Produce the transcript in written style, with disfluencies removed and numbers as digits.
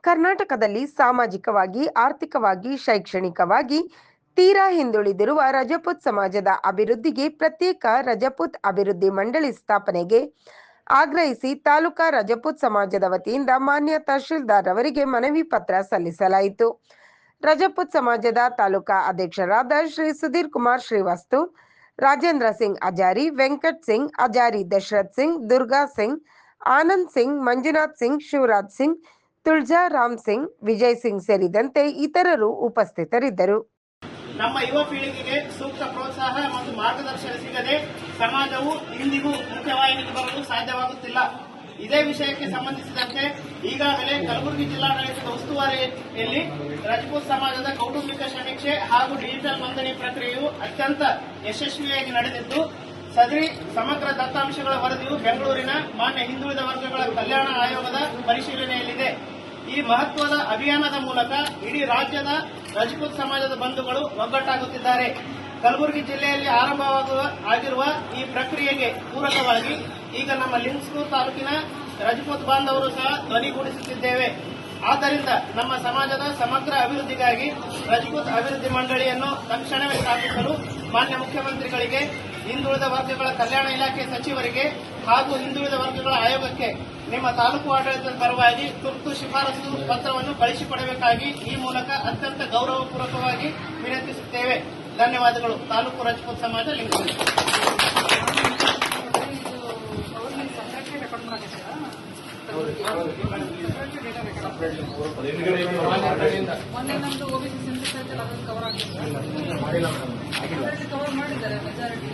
ಕರ್ನಾಟಕದಲ್ಲಿ ಸಾಮಾಜಿಕವಾಗಿ, ಆರ್ಥಿಕವಾಗಿ, ಶೈಕ್ಷಣಿಕವಾಗಿ ತೀರಾ ಹಿಂದುಳಿದಿರುವ ರಜಪೂತ್ ಸಮಾಜದ ಅಭಿವೃದ್ಧಿಗೆ ಪ್ರತ್ಯೇಕ ರಜಪೂತ್ ಅಭಿವೃದ್ಧಿ ಮಂಡಳಿ ಸ್ಥಾಪನೆಗೆ ಆಗ್ರಹಿಸಿ ತಾಲೂಕಾ ರಜಪೂತ್ ಸಮಾಜದ ವತಿಯಿಂದ ಮಾನ್ಯ ತಹಶೀಲ್ದಾರ್ ಅವರಿಗೆ ಮನವಿ ಪತ್ರ ಸಲ್ಲಿಸಲಾಯಿತು. ರಜಪೂತ್ ಸಮಾಜದ ತಾಲೂಕಾ ಅಧ್ಯಕ್ಷರಾದ ಶ್ರೀ ಸುಧೀರ್ ಕುಮಾರ್ ಶ್ರೀವಾಸ್ತು, ರಾಜೇಂದ್ರ ಸಿಂಗ್ ಅಜಾರಿ, ವೆಂಕಟ್ ಸಿಂಗ್ ಅಜಾರಿ, ದಶರಥ್ ಸಿಂಗ್, ದುರ್ಗಾ ಸಿಂಗ್, ಆನಂದ್ ಸಿಂಗ್, ಮಂಜುನಾಥ್ ಸಿಂಗ್, ಶಿವರಾಜ್ ಸಿಂಗ್, ತುಳಜಾ ರಾಮ್ ಸಿಂಗ್, ವಿಜಯ್ ಸಿಂಗ್ ಸೇರಿದಂತೆ ಇತರರು ಉಪಸ್ಥಿತರಿದ್ದರು. ನಮ್ಮ ಯುವ ಪೀಳಿಗೆಗೆ ಸೂಕ್ತ ಪ್ರೋತ್ಸಾಹ ಮತ್ತು ಮಾರ್ಗದರ್ಶನ ಸಿಗದೆ ಸಮಾಜವು ಇಂದಿಗೂ ಮುಖ್ಯವಾಹಿನಿಗೆ ಬರಲು ಸಾಧ್ಯವಾಗುತ್ತಿಲ್ಲ. ಇದೇ ವಿಷಯಕ್ಕೆ ಸಂಬಂಧಿಸಿದಂತೆ ಈಗಾಗಲೇ ಕಲಬುರಗಿ ಜಿಲ್ಲಾಡಳಿತದ ಉಸ್ತುವಾರಿಯಲ್ಲಿ ರಜಪೂತ್ ಸಮಾಜದ ಕೌಟುಂಬಿಕ ಸಮೀಕ್ಷೆ ಹಾಗೂ ಡಿಜಿಟಲ್ ನೋಂದಣಿ ಪ್ರಕ್ರಿಯೆಯು ಅತ್ಯಂತ ಯಶಸ್ವಿಯಾಗಿ ನಡೆದಿದ್ದು, ಸದರಿ ಸಮಗ್ರ ದತ್ತಾಂಶಗಳ ವರದಿಯು ಬೆಂಗಳೂರಿನ ಮಾನ್ಯ ಹಿಂದುಳಿದ ವರ್ಗಗಳ ಕಲ್ಯಾಣ ಆಯೋಗದ ಪರಿಶೀಲನೆಯಲ್ಲಿದೆ. ಈ ಮಹತ್ವದ ಅಭಿಯಾನದ ಮೂಲಕ ಇಡೀ ರಾಜ್ಯದ ರಜಪೂತ್ ಸಮಾಜದ ಬಂಧುಗಳು ಒಗ್ಗಟ್ಟಾಗುತ್ತಿದ್ದಾರೆ. ಕಲಬುರಗಿ ಜಿಲ್ಲೆಯಲ್ಲಿ ಆಗಿರುವ ಈ ಪ್ರಕ್ರಿಯೆಗೆ ಪೂರಕವಾಗಿ ಈಗ ನಮ್ಮ ಲಿಂಗಸೂರು ತಾಲೂಕಿನ ರಜಪೂತ್ ಬಾಂಧವರು ಸಹ ಧ್ವನಿಗೂಡಿಸುತ್ತಿದ್ದೇವೆ. ಆದ್ದರಿಂದ ನಮ್ಮ ಸಮಾಜದ ಸಮಗ್ರ ಅಭಿವೃದ್ಧಿಗಾಗಿ ರಜಪೂತ್ ಅಭಿವೃದ್ಧಿ ಮಂಡಳಿಯನ್ನು ತಕ್ಷಣವೇ ಸ್ಥಾಪಿಸಲು ಮಾನ್ಯ ಮುಖ್ಯಮಂತ್ರಿಗಳಿಗೆ, ಹಿಂದುಳಿದ ವರ್ಗಗಳ ಕಲ್ಯಾಣ ಇಲಾಖೆ ಸಚಿವರಿಗೆ ಹಾಗೂ ಹಿಂದುಳಿದ ವರ್ಗಗಳ ಆಯೋಗಕ್ಕೆ ನಿಮ್ಮ ತಾಲೂಕು ಆಡಳಿತದ ಪರವಾಗಿ ತುರ್ತು ಶಿಫಾರಸು ಪತ್ರವನ್ನು ಕಳಿಸಿಕೊಡಬೇಕಾಗಿ ಈ ಮೂಲಕ ಅತ್ಯಂತ ಗೌರವಪೂರ್ವಕವಾಗಿ ವಿನಂತಿಸುತ್ತೇವೆ. ಧನ್ಯವಾದಗಳು. ತಾಲೂಕು ರಜಪೂತ್ ಸಮಾಜ ಲಿಂಗಸೂರು. ಮೊನ್ನೆ ನಮ್ದು ಓಬಿಸಿ ಸೆನ್ಸಸ್ ಆಯ್ತಲ್ಲ, ಅದನ್ನು ಕವರ್ ಮಾಡಿದ್ದಾರೆ ಮೆಜಾರಿಟಿ.